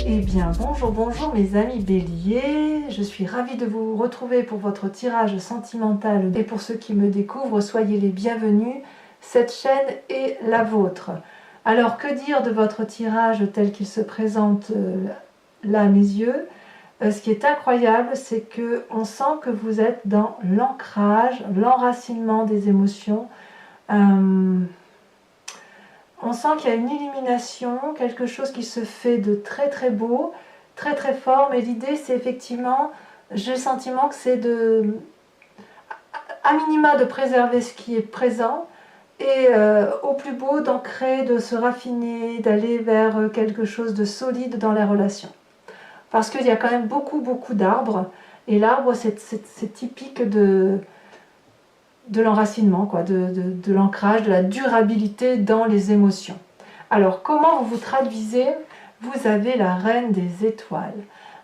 Eh bien, bonjour, bonjour mes amis béliers, je suis ravie de vous retrouver pour votre tirage sentimental et pour ceux qui me découvrent, soyez les bienvenus, cette chaîne est la vôtre. Alors que dire de votre tirage tel qu'il se présente là à mes yeux? Ce qui est incroyable, c'est qu'on sent que vous êtes dans l'ancrage, l'enracinement des émotions. On sent qu'il y a une illumination, quelque chose qui se fait de très très beau, très très fort, mais l'idée c'est effectivement, j'ai le sentiment que c'est à minima de préserver ce qui est présent, et au plus beau d'ancrer, de se raffiner, d'aller vers quelque chose de solide dans les relations. Parce qu'il y a quand même beaucoup d'arbres, et l'arbre c'est typique de l'enracinement, de l'ancrage, de la durabilité dans les émotions. Alors, comment vous vous traduisez? Vous avez la reine des étoiles.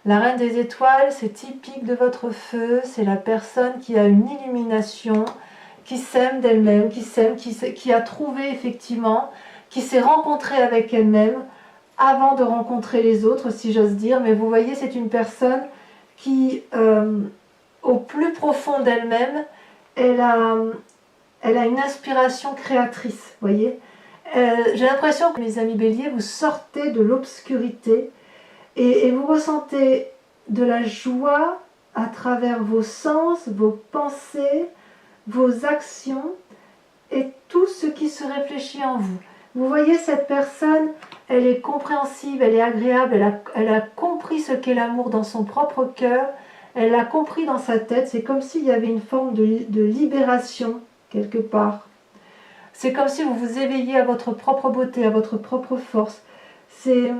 La reine des étoiles, c'est typique de votre feu, c'est la personne qui a une illumination, qui s'aime d'elle-même, qui a trouvé effectivement, qui s'est rencontrée avec elle-même avant de rencontrer les autres, si j'ose dire. Mais vous voyez, c'est une personne qui, au plus profond d'elle-même, elle a une inspiration créatrice, voyez. J'ai l'impression que mes amis béliers, vous sortez de l'obscurité et vous ressentez de la joie à travers vos sens, vos pensées, vos actions et tout ce qui se réfléchit en vous. Vous voyez, cette personne, elle est compréhensive, elle est agréable, elle a compris ce qu'est l'amour dans son propre cœur. Elle l'a compris dans sa tête, c'est comme s'il y avait une forme de libération quelque part. C'est comme si vous vous éveilliez à votre propre beauté, à votre propre force. J'ai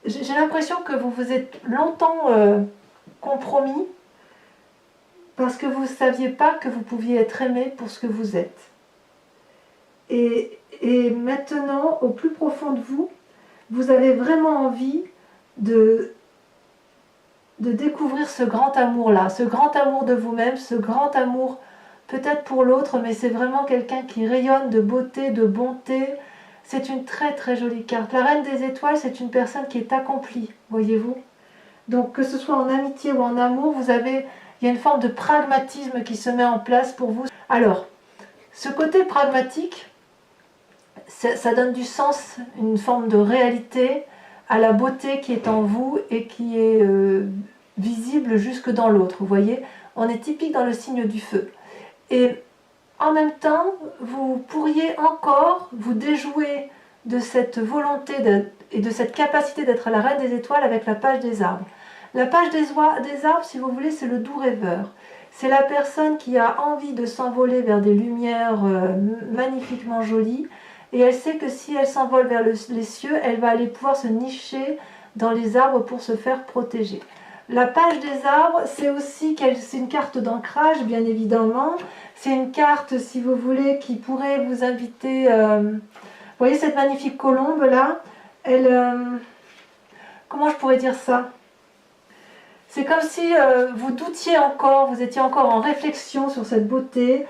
l'impression que vous vous êtes longtemps compromis parce que vous ne saviez pas que vous pouviez être aimé pour ce que vous êtes. Et maintenant, au plus profond de vous, vous avez vraiment envie de découvrir ce grand amour-là, ce grand amour de vous-même, ce grand amour peut-être pour l'autre, mais c'est vraiment quelqu'un qui rayonne de beauté, de bonté. C'est une très très jolie carte. La reine des étoiles, c'est une personne qui est accomplie, voyez-vous. Donc que ce soit en amitié ou en amour, il y a une forme de pragmatisme qui se met en place pour vous. Alors, ce côté pragmatique, ça donne du sens, une forme de réalité à la beauté qui est en vous et qui est visible jusque dans l'autre. Vous voyez, on est typique dans le signe du feu. Et en même temps, vous pourriez encore vous déjouer de cette volonté et de cette capacité d'être la reine des étoiles avec la page des arbres. La page des arbres, si vous voulez, c'est le doux rêveur. C'est la personne qui a envie de s'envoler vers des lumières magnifiquement jolies. Et elle sait que si elle s'envole vers les cieux, elle va aller pouvoir se nicher dans les arbres pour se faire protéger. La page des arbres, c'est aussi c'est une carte d'ancrage, bien évidemment. C'est une carte, si vous voulez, qui pourrait vous inviter... vous voyez cette magnifique colombe là? Comment je pourrais dire ça? C'est comme si vous doutiez encore, vous étiez encore en réflexion sur cette beauté.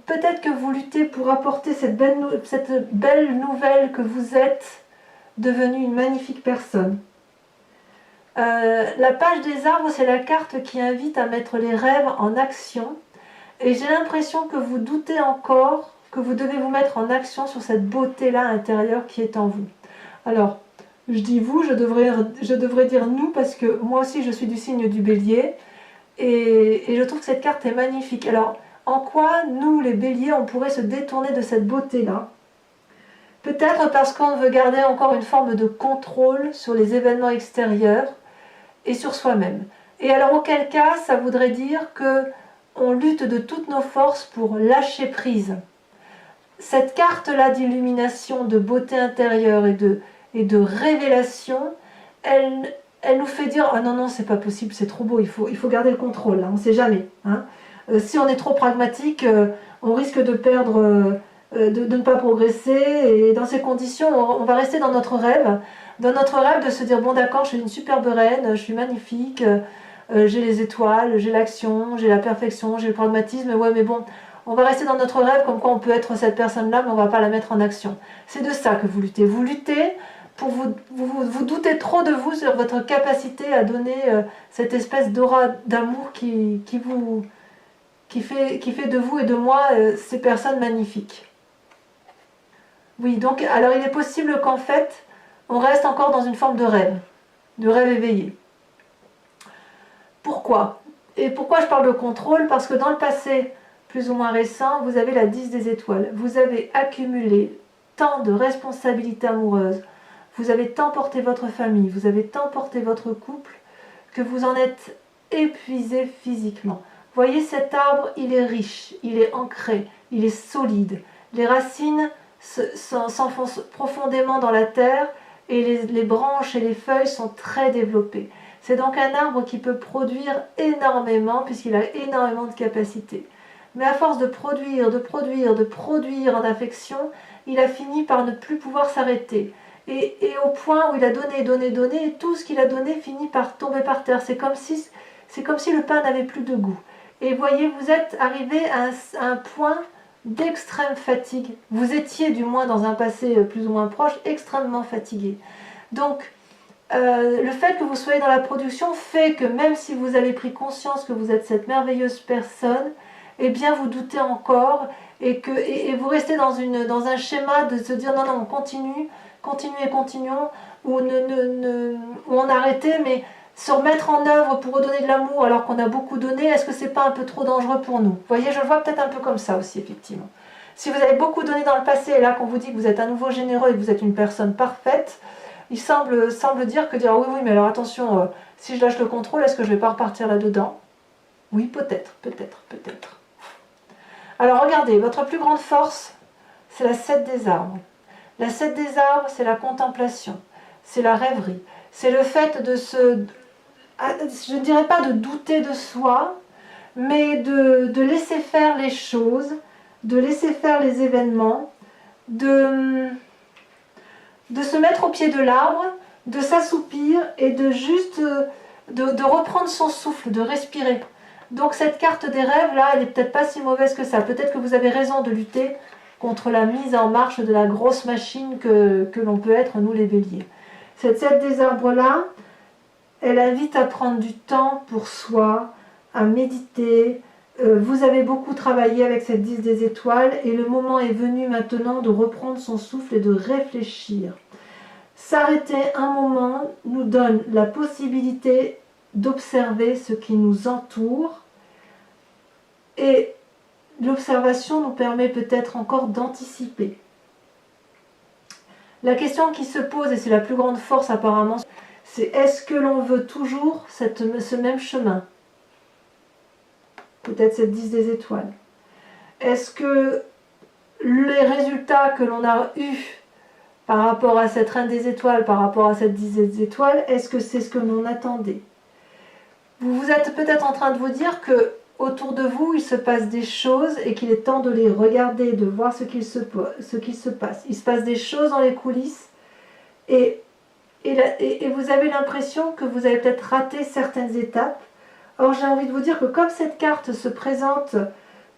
Peut-être que vous luttez pour apporter cette belle nouvelle que vous êtes devenue une magnifique personne. La page des arbres, c'est la carte qui invite à mettre les rêves en action. Et j'ai l'impression que vous doutez encore, que vous devez vous mettre en action sur cette beauté-là intérieure qui est en vous. Alors, je dis vous, je devrais dire nous, parce que moi aussi je suis du signe du bélier. Et je trouve que cette carte est magnifique. Alors, en quoi, nous, les béliers, on pourrait se détourner de cette beauté-là? Peut-être parce qu'on veut garder encore une forme de contrôle sur les événements extérieurs et sur soi-même. Et alors, auquel cas, ça voudrait dire qu'on lutte de toutes nos forces pour lâcher prise. Cette carte-là d'illumination, de beauté intérieure et de révélation, elle nous fait dire « Ah non, non, c'est pas possible, c'est trop beau, il faut garder le contrôle, là, on ne sait jamais. Hein ». Si on est trop pragmatique, on risque de perdre, de ne pas progresser, et dans ces conditions, on va rester dans notre rêve de se dire « Bon d'accord, je suis une superbe reine, je suis magnifique, j'ai les étoiles, j'ai l'action, j'ai la perfection, j'ai le pragmatisme, ouais mais bon, on va rester dans notre rêve comme quoi on peut être cette personne-là, mais on ne va pas la mettre en action. » C'est de ça que vous luttez. Vous luttez pour vous doutez trop de vous sur votre capacité à donner cette espèce d'aura d'amour qui fait de vous et de moi ces personnes magnifiques. Oui, donc alors il est possible qu'en fait, on reste encore dans une forme de rêve éveillé. Pourquoi? Et pourquoi je parle de contrôle? Parce que dans le passé, plus ou moins récent, vous avez la 10 des étoiles. Vous avez accumulé tant de responsabilités amoureuses, vous avez tant porté votre famille, vous avez tant porté votre couple, que vous en êtes épuisé physiquement. Voyez, cet arbre, il est riche, il est ancré, il est solide. Les racines s'enfoncent profondément dans la terre et les branches et les feuilles sont très développées. C'est donc un arbre qui peut produire énormément puisqu'il a énormément de capacités. Mais à force de produire en affection, il a fini par ne plus pouvoir s'arrêter. Et au point où il a donné, et tout ce qu'il a donné finit par tomber par terre. C'est comme si le pain n'avait plus de goût. Et voyez, vous êtes arrivé à un point d'extrême fatigue. Vous étiez, du moins dans un passé plus ou moins proche, extrêmement fatigué. Donc, le fait que vous soyez dans la production fait que même si vous avez pris conscience que vous êtes cette merveilleuse personne, eh bien vous doutez encore et vous restez dans un schéma de se dire non, on continue, continuons, ou on arrêtait, mais se remettre en œuvre pour redonner de l'amour alors qu'on a beaucoup donné, est-ce que c'est pas un peu trop dangereux pour nous? Vous voyez, je le vois peut-être un peu comme ça aussi, effectivement. Si vous avez beaucoup donné dans le passé, et là qu'on vous dit que vous êtes à nouveau généreux et que vous êtes une personne parfaite, il semble dire oui, mais alors attention, si je lâche le contrôle, est-ce que je ne vais pas repartir là-dedans? Oui, peut-être. Alors regardez, votre plus grande force, c'est la 7 des arbres. La 7 des arbres, c'est la contemplation, c'est la rêverie, c'est le fait de je ne dirais pas de douter de soi, mais de laisser faire les choses, de laisser faire les événements, de se mettre au pied de l'arbre, de s'assoupir et de juste de reprendre son souffle, de respirer. Donc cette carte des rêves, là, elle n'est peut-être pas si mauvaise que ça. Peut-être que vous avez raison de lutter contre la mise en marche de la grosse machine que l'on peut être, nous les béliers. Cette 7 des arbres-là, elle invite à prendre du temps pour soi, à méditer. Vous avez beaucoup travaillé avec cette 10 des étoiles et le moment est venu maintenant de reprendre son souffle et de réfléchir. S'arrêter un moment nous donne la possibilité d'observer ce qui nous entoure et l'observation nous permet peut-être encore d'anticiper. La question qui se pose, et c'est la plus grande force apparemment, c'est est-ce que l'on veut toujours ce même chemin? Peut-être cette 10 des étoiles. Est-ce que les résultats que l'on a eus par rapport à cette reine des étoiles, par rapport à cette 10 des étoiles, est-ce que c'est ce que l'on attendait? Vous êtes peut-être en train de vous dire que autour de vous, il se passe des choses et qu'il est temps de les regarder, de voir ce qu'il se passe. Il se passe des choses dans les coulisses et vous avez l'impression que vous avez peut-être raté certaines étapes. Or, j'ai envie de vous dire que comme cette carte se présente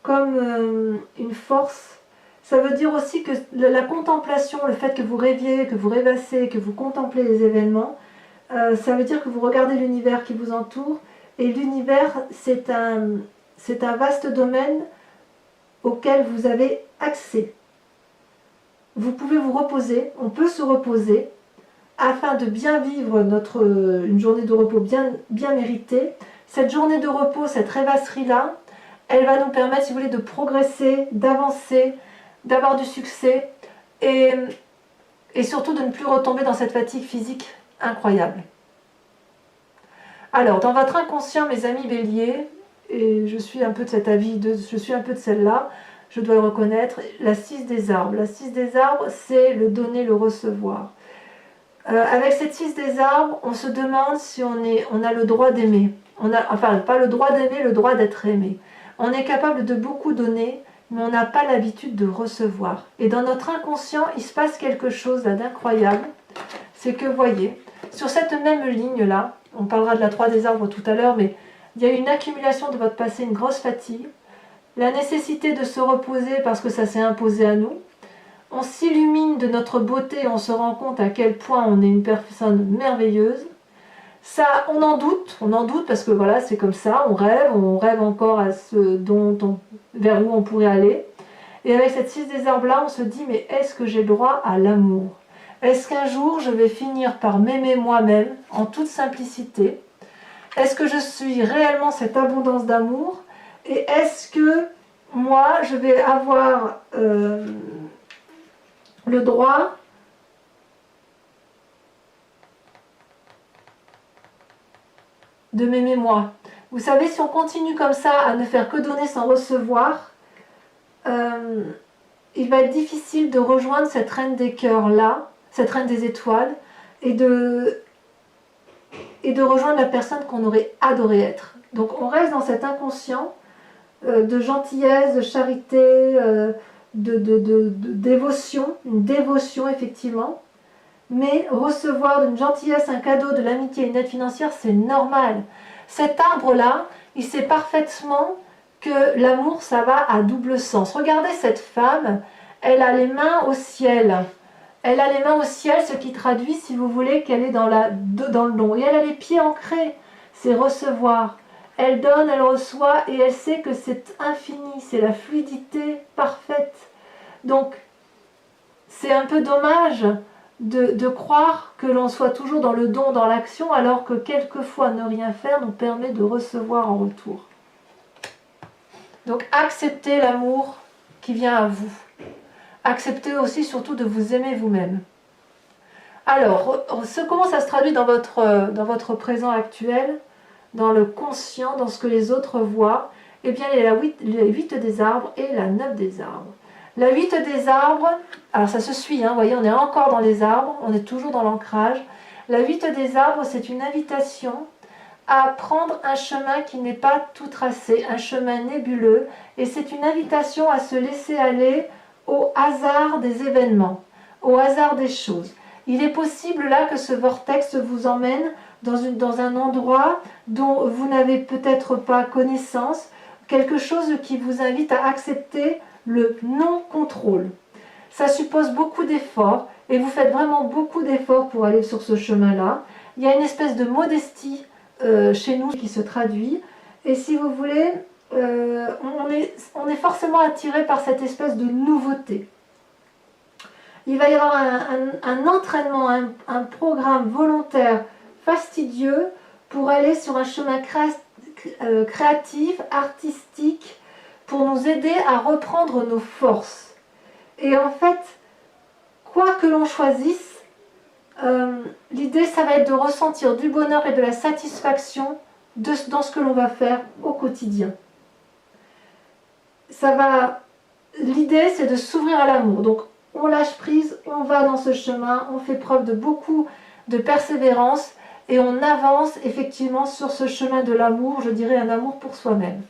comme une force, ça veut dire aussi que la contemplation, le fait que vous rêviez, que vous rêvassez, que vous contemplez les événements, ça veut dire que vous regardez l'univers qui vous entoure. Et l'univers, c'est un vaste domaine auquel vous avez accès. Vous pouvez vous reposer, on peut se reposer, afin de bien vivre une journée de repos bien méritée. Cette journée de repos, cette rêvasserie-là, elle va nous permettre, si vous voulez, de progresser, d'avancer, d'avoir du succès et surtout de ne plus retomber dans cette fatigue physique incroyable. Alors, dans votre inconscient, mes amis béliers, et je suis un peu de cet avis, je suis un peu de celle-là, je dois le reconnaître, la 6 des arbres. La 6 des arbres, c'est le donner, le recevoir. Avec cette 6 des arbres, on se demande si on a le droit d'aimer. Enfin, pas le droit d'aimer, le droit d'être aimé. On est capable de beaucoup donner, mais on n'a pas l'habitude de recevoir. Et dans notre inconscient, il se passe quelque chose là d'incroyable. C'est que, voyez, sur cette même ligne-là, on parlera de la 3 des arbres tout à l'heure, mais il y a une accumulation de votre passé, une grosse fatigue, la nécessité de se reposer parce que ça s'est imposé à nous, on s'illumine de notre beauté, on se rend compte à quel point on est une personne merveilleuse. Ça, on en doute parce que voilà, c'est comme ça, on rêve encore à ce vers où on pourrait aller. Et avec cette 6 des arbres là, on se dit, mais est-ce que j'ai droit à l'amour? Est-ce qu'un jour je vais finir par m'aimer moi-même en toute simplicité? Est-ce que je suis réellement cette abondance d'amour? Et est-ce que moi je vais avoir le droit de m'aimer moi? Vous savez, si on continue comme ça à ne faire que donner sans recevoir, il va être difficile de rejoindre cette reine des cœurs là, cette reine des étoiles, et de rejoindre la personne qu'on aurait adoré être. Donc on reste dans cet inconscient de gentillesse, de charité, de dévotion, une dévotion effectivement, mais recevoir d'une gentillesse un cadeau, de l'amitié, une aide financière, c'est normal. Cet arbre-là, il sait parfaitement que l'amour, ça va à double sens. Regardez cette femme, elle a les mains au ciel. Elle a les mains au ciel, ce qui traduit, si vous voulez, qu'elle est dans le don. Et elle a les pieds ancrés, c'est recevoir. Elle donne, elle reçoit, et elle sait que c'est infini, c'est la fluidité parfaite. Donc, c'est un peu dommage de croire que l'on soit toujours dans le don, dans l'action, alors que quelquefois ne rien faire nous permet de recevoir en retour. Donc acceptez l'amour qui vient à vous. Acceptez aussi surtout de vous aimer vous-même. Alors, comment ça se traduit dans votre présent actuel, dans le conscient, dans ce que les autres voient? Eh bien, il y a la 8 des arbres et la 9 des arbres. La 8 des arbres, alors ça se suit, vous voyez, on est encore dans les arbres, on est toujours dans l'ancrage. La 8 des arbres, c'est une invitation à prendre un chemin qui n'est pas tout tracé, un chemin nébuleux, et c'est une invitation à se laisser aller au hasard des événements, au hasard des choses. Il est possible là que ce vortex vous emmène dans un endroit dont vous n'avez peut-être pas connaissance, quelque chose qui vous invite à accepter le non-contrôle. Ça suppose beaucoup d'efforts, et vous faites vraiment beaucoup d'efforts pour aller sur ce chemin-là. Il y a une espèce de modestie chez nous qui se traduit, et si vous voulez, on est forcément attiré par cette espèce de nouveauté. Il va y avoir un entraînement, un programme volontaire fastidieux pour aller sur un chemin créatif, artistique, pour nous aider à reprendre nos forces. Et en fait, quoi que l'on choisisse, l'idée, ça va être de ressentir du bonheur et de la satisfaction dans ce que l'on va faire au quotidien. L'idée, c'est de s'ouvrir à l'amour. Donc, on lâche prise, on va dans ce chemin, on fait preuve de beaucoup de persévérance et on avance effectivement sur ce chemin de l'amour, je dirais un amour pour soi-même.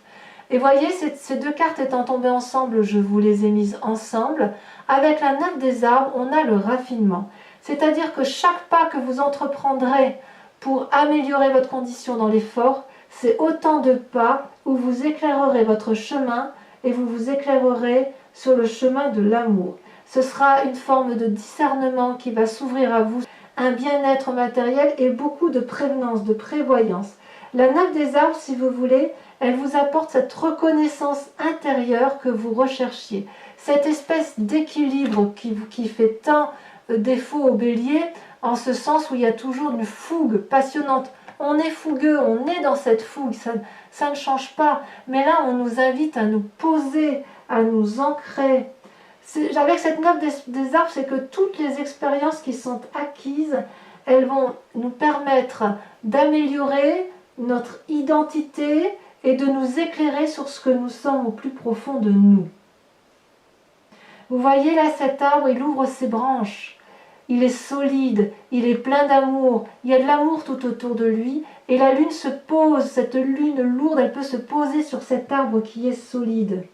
Et voyez, ces deux cartes étant tombées ensemble, je vous les ai mises ensemble. Avec la 9 des arbres, on a le raffinement. C'est-à-dire que chaque pas que vous entreprendrez pour améliorer votre condition dans l'effort, c'est autant de pas où vous éclairerez votre chemin et vous vous éclairerez sur le chemin de l'amour. Ce sera une forme de discernement qui va s'ouvrir à vous, un bien-être matériel et beaucoup de prévenance, de prévoyance. La 9 des arbres, si vous voulez, elle vous apporte cette reconnaissance intérieure que vous recherchiez. Cette espèce d'équilibre qui fait tant défaut au bélier, en ce sens où il y a toujours une fougue passionnante. On est fougueux, on est dans cette fougue, ça ne change pas. Mais là, on nous invite à nous poser, à nous ancrer. Avec cette 9 des arbres, c'est que toutes les expériences qui sont acquises, elles vont nous permettre d'améliorer notre identité et de nous éclairer sur ce que nous sommes au plus profond de nous. Vous voyez là cet arbre, il ouvre ses branches, il est solide, il est plein d'amour, il y a de l'amour tout autour de lui, et la lune se pose, cette lune lourde, elle peut se poser sur cet arbre qui est solide.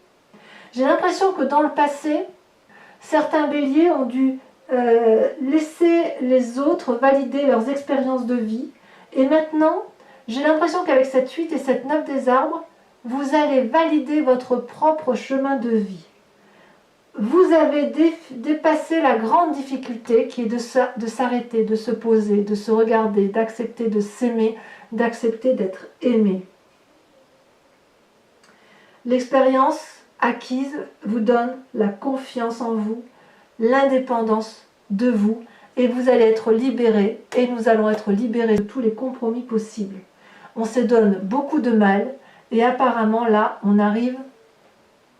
J'ai l'impression que dans le passé, certains béliers ont dû laisser les autres valider leurs expériences de vie, et maintenant, j'ai l'impression qu'avec cette 8 et cette 9 des arbres, vous allez valider votre propre chemin de vie. vous avez dépassé la grande difficulté qui est de s'arrêter, de se poser, de se regarder, d'accepter de s'aimer, d'accepter d'être aimé. L'expérience acquise vous donne la confiance en vous, l'indépendance de vous, et vous allez être libérés, et nous allons être libérés de tous les compromis possibles. On se donne beaucoup de mal, et apparemment là, on arrive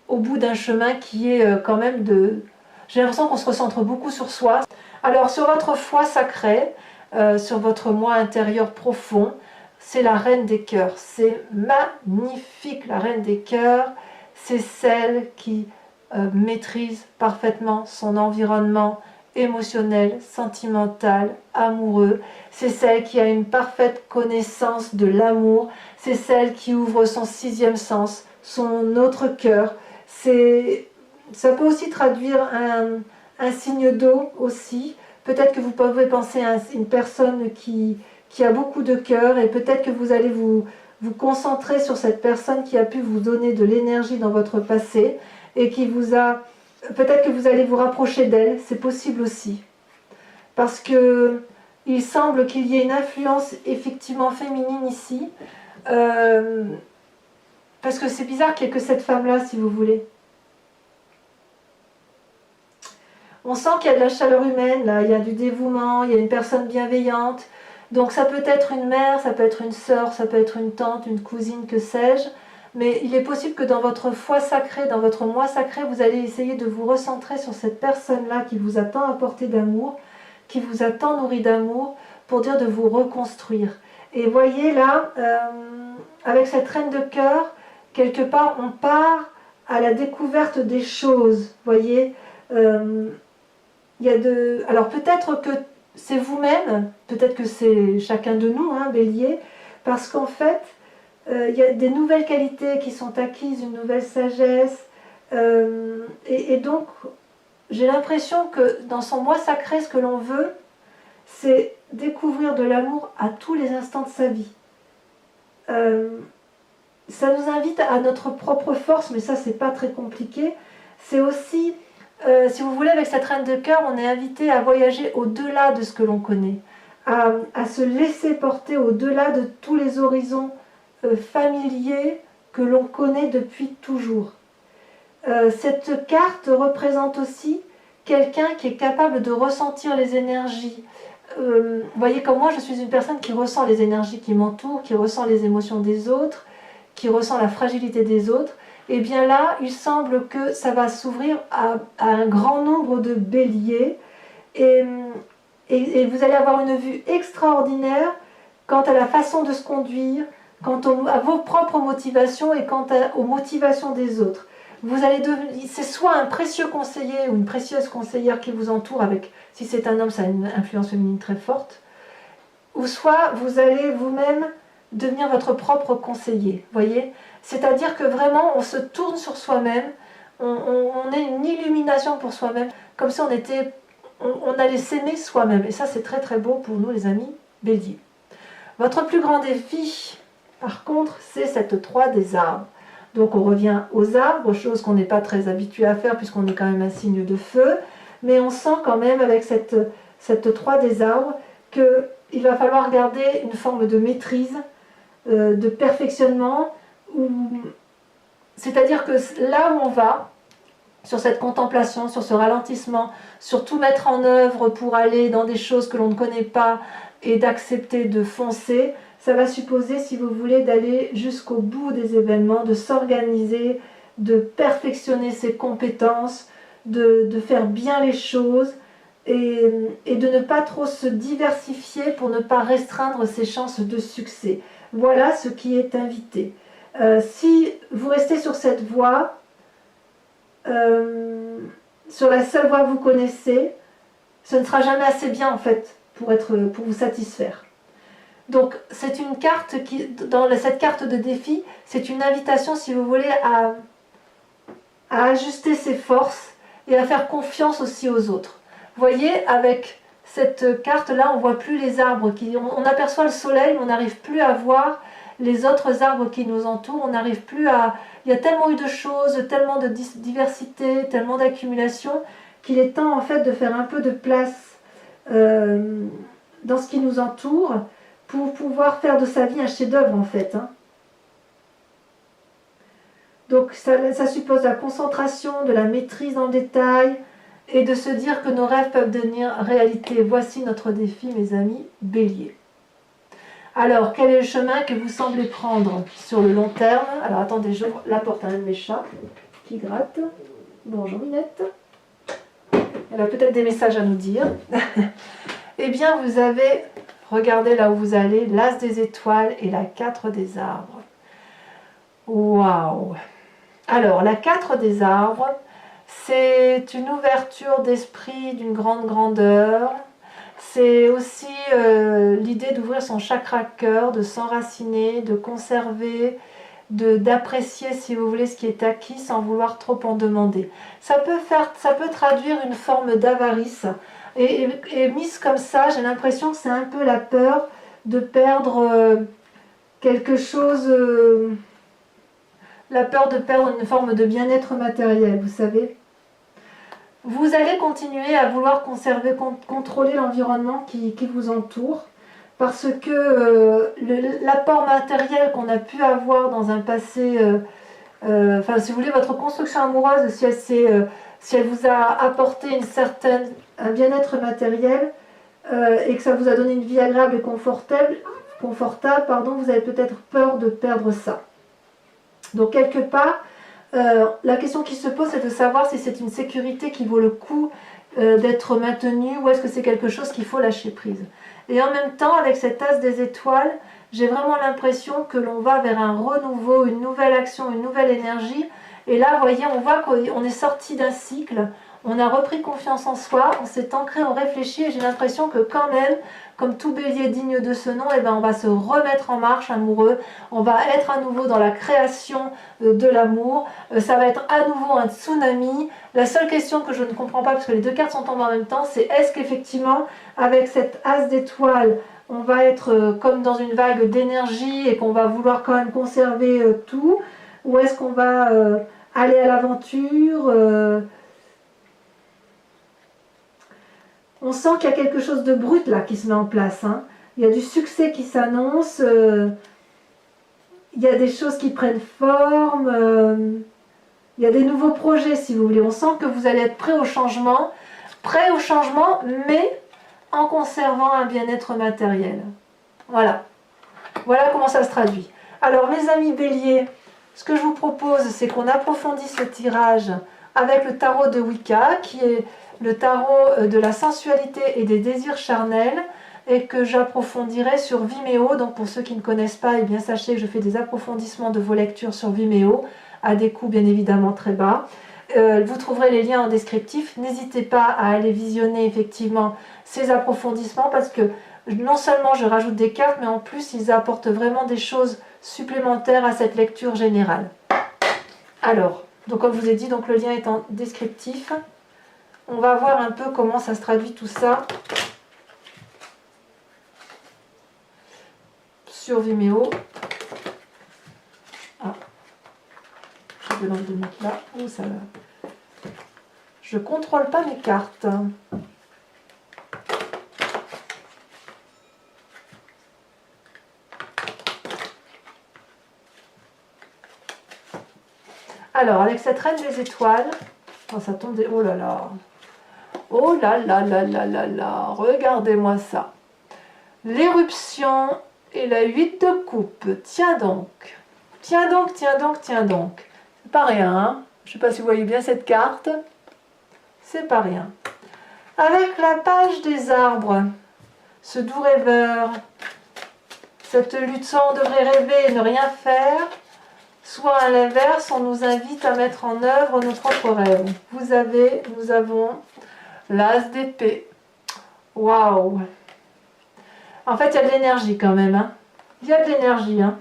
au bout d'un chemin qui est quand même de... J'ai l'impression qu'on se recentre beaucoup sur soi. Alors sur votre foi sacrée, sur votre moi intérieur profond, c'est la reine des cœurs. C'est magnifique, la reine des cœurs. C'est celle qui maîtrise parfaitement son environnement émotionnel, sentimental, amoureux. C'est celle qui a une parfaite connaissance de l'amour. C'est celle qui ouvre son sixième sens, son autre cœur. Ça peut aussi traduire un signe d'eau aussi. Peut-être que vous pouvez penser à une personne qui a beaucoup de cœur, et peut-être que vous allez vous concentrer sur cette personne qui a pu vous donner de l'énergie dans votre passé et qui vous a... Peut-être que vous allez vous rapprocher d'elle, c'est possible aussi. Parce que il semble qu'il y ait une influence effectivement féminine ici. Parce que c'est bizarre qu'il n'y ait que cette femme-là, si vous voulez. On sent qu'il y a de la chaleur humaine, là, il y a du dévouement, il y a une personne bienveillante. Donc ça peut être une mère, ça peut être une sœur, ça peut être une tante, une cousine, que sais-je. Mais il est possible que dans votre foi sacrée, dans votre moi sacré, vous allez essayer de vous recentrer sur cette personne-là qui vous a tant apporté d'amour, qui vous a tant nourri d'amour, pour dire de vous reconstruire. Et voyez là, avec cette reine de cœur, quelque part, on part à la découverte des choses. Voyez, alors peut-être que c'est vous-même, peut-être que c'est chacun de nous, hein, Bélier, parce qu'en fait, il y a des nouvelles qualités qui sont acquises, une nouvelle sagesse, et donc j'ai l'impression que dans son moi sacré, ce que l'on veut, c'est découvrir de l'amour à tous les instants de sa vie. Ça nous invite à notre propre force, mais ça c'est pas très compliqué. C'est aussi, si vous voulez, avec cette reine de cœur, on est invité à voyager au-delà de ce que l'on connaît, à se laisser porter au-delà de tous les horizons familiers que l'on connaît depuis toujours. Cette carte représente aussi quelqu'un qui est capable de ressentir les énergies. Vous voyez, comme moi, je suis une personne qui ressent les énergies qui m'entourent, qui ressent les émotions des autres, qui ressent la fragilité des autres. Et bien là, il semble que ça va s'ouvrir à un grand nombre de béliers, et vous allez avoir une vue extraordinaire quant à la façon de se conduire, quant à vos propres motivations et quant aux motivations des autres. Vous allez devenir, c'est soit un précieux conseiller ou une précieuse conseillère qui vous entoure, avec, si c'est un homme, ça a une influence féminine très forte, ou soit vous allez vous-même devenir votre propre conseiller, voyez. C'est-à-dire que vraiment, on se tourne sur soi-même, on est une illumination pour soi-même, comme si on allait s'aimer soi-même. Et ça, c'est très très beau pour nous, les amis Bélier. Votre plus grand défi, par contre, c'est cette 3 des arbres. Donc on revient aux arbres, chose qu'on n'est pas très habitué à faire puisqu'on est quand même un signe de feu, mais on sent quand même avec cette 3 des arbres qu'il va falloir garder une forme de maîtrise, de perfectionnement, c'est-à-dire que là où on va, sur cette contemplation, sur ce ralentissement, sur tout mettre en œuvre pour aller dans des choses que l'on ne connaît pas et d'accepter de foncer, ça va supposer, si vous voulez, d'aller jusqu'au bout des événements, de s'organiser, de perfectionner ses compétences, de faire bien les choses et de ne pas trop se diversifier pour ne pas restreindre ses chances de succès. Voilà ce qui est invité. Si vous restez sur cette voie, sur la seule voie que vous connaissez, ce ne sera jamais assez bien en fait pour vous satisfaire. Donc c'est une carte qui, dans cette carte de défi, c'est une invitation, si vous voulez, à ajuster ses forces et à faire confiance aussi aux autres. Vous voyez, avec cette carte-là, on ne voit plus les arbres, on aperçoit le soleil, mais on n'arrive plus à voir les autres arbres qui nous entourent. On n'arrive plus à... Il y a tellement eu de choses, tellement de diversité, tellement d'accumulation, qu'il est temps en fait de faire un peu de place dans ce qui nous entoure pour pouvoir faire de sa vie un chef-d'œuvre en fait. Hein. Donc ça suppose la concentration, de la maîtrise dans le détail et de se dire que nos rêves peuvent devenir réalité. Voici notre défi, mes amis Bélier. Alors, quel est le chemin que vous semblez prendre sur le long terme? Alors, attendez, j'ouvre la porte à un de mes chats qui gratte. Bonjour Minette. Elle a peut-être des messages à nous dire. Eh bien, vous avez, regardez là où vous allez, l'As des étoiles et la 4 des arbres. Waouh! Alors, la 4 des arbres, c'est une ouverture d'esprit d'une grande grandeur. C'est aussi l'idée d'ouvrir son chakra cœur, de s'enraciner, de conserver, d'apprécier, si vous voulez, ce qui est acquis sans vouloir trop en demander. Ça peut traduire une forme d'avarice. Et mise comme ça, j'ai l'impression que c'est un peu la peur de perdre quelque chose, la peur de perdre une forme de bien-être matériel, vous savez. Vous allez continuer à vouloir conserver, contrôler l'environnement qui vous entoure, parce que l'apport matériel qu'on a pu avoir dans un passé, enfin si vous voulez, votre construction amoureuse, si elle vous a apporté un bien-être matériel et que ça vous a donné une vie agréable et confortable, vous avez peut-être peur de perdre ça. Donc quelque part, la question qui se pose, c'est de savoir si c'est une sécurité qui vaut le coup d'être maintenue ou est-ce que c'est quelque chose qu'il faut lâcher prise. Et en même temps, avec cet as des étoiles, j'ai vraiment l'impression que l'on va vers un renouveau, une nouvelle action, une nouvelle énergie. Et là, vous voyez, on voit qu'on est sorti d'un cycle, on a repris confiance en soi, on s'est ancré, on réfléchit, et j'ai l'impression que quand même, comme tout bélier digne de ce nom, eh ben, on va se remettre en marche amoureux, on va être à nouveau dans la création de l'amour, ça va être à nouveau un tsunami. La seule question que je ne comprends pas, parce que les deux cartes sont tombées en même temps, c'est est-ce qu'effectivement, avec cette as d'étoiles, on va être comme dans une vague d'énergie et qu'on va vouloir quand même conserver tout, ou est-ce qu'on va aller à l'aventure On sent qu'il y a quelque chose de brut là qui se met en place. Hein. Il y a du succès qui s'annonce, il y a des choses qui prennent forme, il y a des nouveaux projets si vous voulez. On sent que vous allez être prêt au changement, mais en conservant un bien-être matériel. Voilà. Voilà comment ça se traduit. Alors mes amis béliers, ce que je vous propose, c'est qu'on approfondisse le tirage avec le tarot de Wicca, qui est le tarot de la sensualité et des désirs charnels, et que j'approfondirai sur Vimeo. Donc pour ceux qui ne connaissent pas, eh bien sachez que je fais des approfondissements de vos lectures sur Vimeo, à des coûts bien évidemment très bas. Vous trouverez les liens en descriptif. N'hésitez pas à aller visionner effectivement ces approfondissements, parce que non seulement je rajoute des cartes, mais en plus ils apportent vraiment des choses supplémentaires à cette lecture générale. Alors, donc comme je vous ai dit, donc le lien est en descriptif. On va voir un peu comment ça se traduit tout ça sur Vimeo. Ah, j'ai besoin de mettre là. Oh, ça va. Je contrôle pas mes cartes. Alors, avec cette reine des étoiles, oh, ça tombe des... Oh là là. Oh là là là là là là. Regardez-moi ça. L'éruption et la 8 de coupe. Tiens donc. Tiens donc, tiens donc, tiens donc. C'est pas rien, hein. Je ne sais pas si vous voyez bien cette carte. C'est pas rien. Avec la page des arbres, ce doux rêveur, cette lutte, soit on devrait rêver et ne rien faire, soit à l'inverse, on nous invite à mettre en œuvre nos propres rêves. Nous avons l'as d'épée. Waouh! En fait, il y a de l'énergie quand même. Hein. Il y a de l'énergie. Hein.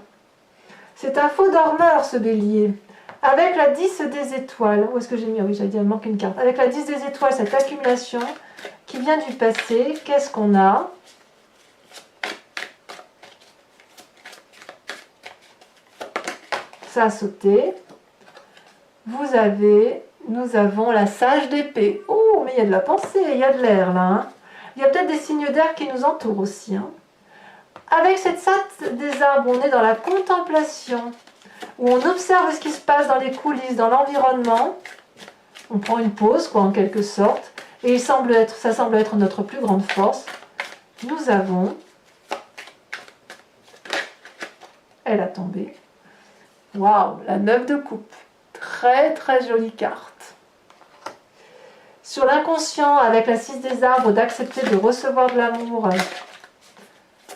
C'est un faux dormeur, ce bélier. Avec la 10 des étoiles. Où est-ce que j'ai mis? Oui, j'avais dit, il manque une carte. Avec la 10 des étoiles, cette accumulation qui vient du passé. Qu'est-ce qu'on a? ça a sauté. Nous avons la sage d'épée. Oh, mais il y a de la pensée, il y a de l'air là. Hein. Il y a peut-être des signes d'air qui nous entourent aussi. Hein. Avec cette sage des arbres, on est dans la contemplation, où on observe ce qui se passe dans les coulisses, dans l'environnement. On prend une pause, quoi, en quelque sorte. Et ça semble être notre plus grande force. Nous avons... Elle a tombé. Waouh, la 9 de coupe. Très très jolie carte. Sur l'inconscient, avec la 6 des arbres, d'accepter de recevoir de l'amour.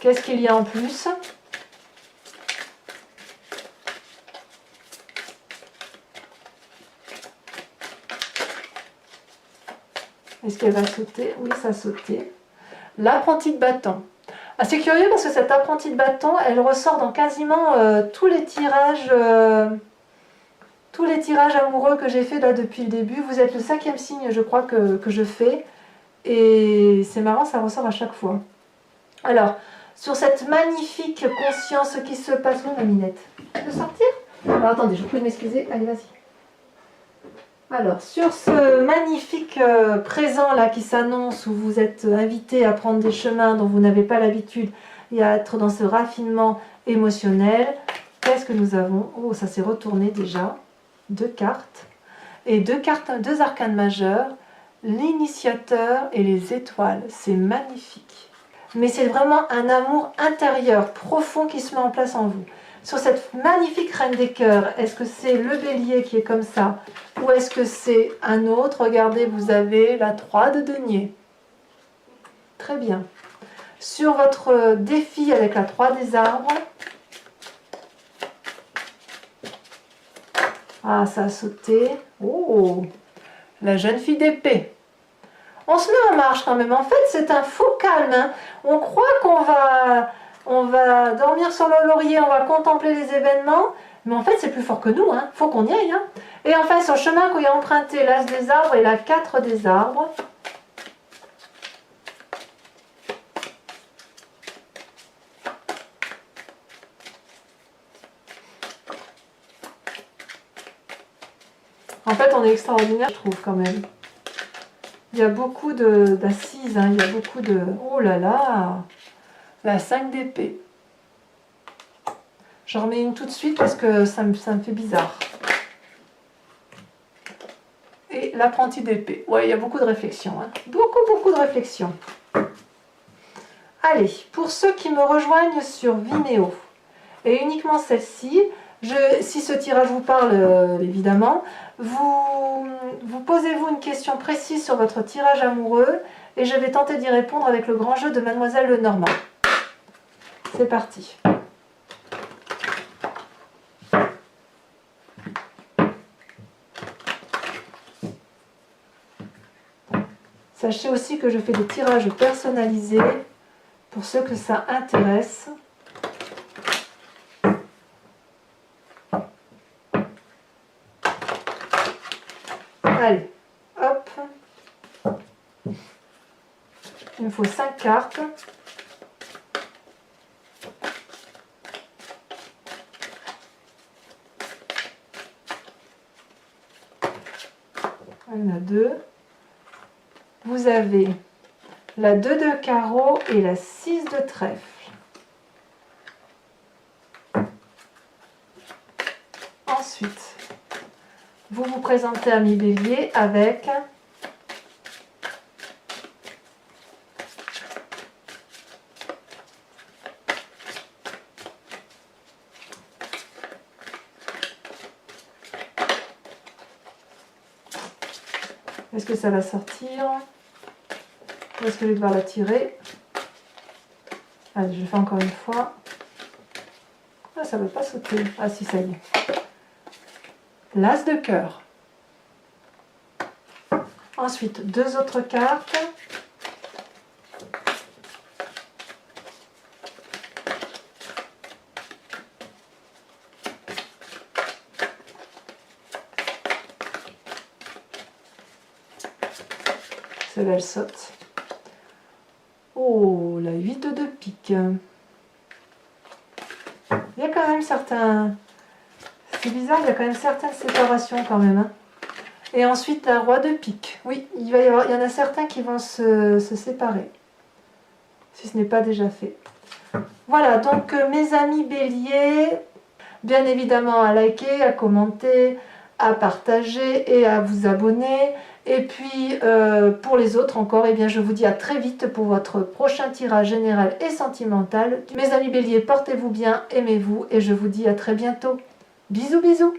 Qu'est-ce qu'il y a en plus? Est-ce qu'elle va sauter? Oui, ça a sauté. L'apprenti de bâton. Ah, c'est curieux parce que cette apprentie de bâton, elle ressort dans quasiment tous les tirages amoureux que j'ai fait là depuis le début. Vous êtes le 5e signe, je crois, que je fais. Et c'est marrant, ça ressort à chaque fois. Alors, sur cette magnifique conscience qui se passe... Où ma minette? Tu peux sortir? Alors attendez, je vous prie de m'excuser. Allez, vas-y. Alors, sur ce magnifique présent là qui s'annonce, où vous êtes invité à prendre des chemins dont vous n'avez pas l'habitude et à être dans ce raffinement émotionnel, qu'est-ce que nous avons? Oh, ça s'est retourné déjà. 2 cartes. Et 2 arcanes majeurs, l'initiateur et les étoiles. C'est magnifique. Mais c'est vraiment un amour intérieur, profond qui se met en place en vous. Sur cette magnifique reine des cœurs, est-ce que c'est le bélier qui est comme ça? Ou est-ce que c'est un autre? Regardez, vous avez la 3 de denier. Très bien. Sur votre défi avec la 3 des arbres. Ah, ça a sauté. Oh, la jeune fille d'épée. On se met en marche quand même. En fait, c'est un faux calme. Hein. On croit on va dormir sur le laurier, on va contempler les événements, mais en fait, c'est plus fort que nous. Hein. Faut qu'on y aille. Hein. Et enfin, sur le chemin qu'on y a emprunté, l'as des arbres et la 4 des arbres. En fait, on est extraordinaire, je trouve, quand même. Il y a beaucoup d'assises, hein, il y a beaucoup de... Oh là là! La 5 d'épée. J'en remets une tout de suite parce que ça me fait bizarre. Et l'apprenti d'épée. Ouais, il y a beaucoup de réflexion. Hein. Beaucoup de réflexion. Allez, pour ceux qui me rejoignent sur Vimeo, et uniquement celle-ci, si ce tirage vous parle, évidemment, vous posez-vous une question précise sur votre tirage amoureux et je vais tenter d'y répondre avec le grand jeu de Mademoiselle Lenormand. C'est parti. Sachez aussi que je fais des tirages personnalisés pour ceux que ça intéresse. Allez, hop. Il me faut 5 cartes. Il y en a 2. Vous avez la 2 de carreau et la 6 de trèfle. Ensuite, vous vous présentez à mi-bélier avec est-ce que ça va sortir? Ou est-ce que je vais devoir la tirer? Allez, je le fais encore une fois. Ah, ça ne veut pas sauter. Ah si, ça y est. L'as de cœur. Ensuite, 2 autres cartes. Celle-là, elle saute. Oh, la 8 de pique. Il y a quand même C'est bizarre, il y a quand même certaines séparations quand même. Hein. Et ensuite, la roi de pique. Oui, il y en a certains qui vont se séparer. Si ce n'est pas déjà fait. Voilà, donc mes amis béliers, bien évidemment à liker, à commenter, à partager et à vous abonner. Et puis pour les autres encore, eh bien, je vous dis à très vite pour votre prochain tirage général et sentimental. Mes amis béliers, portez-vous bien, aimez-vous et je vous dis à très bientôt. Bisous bisous.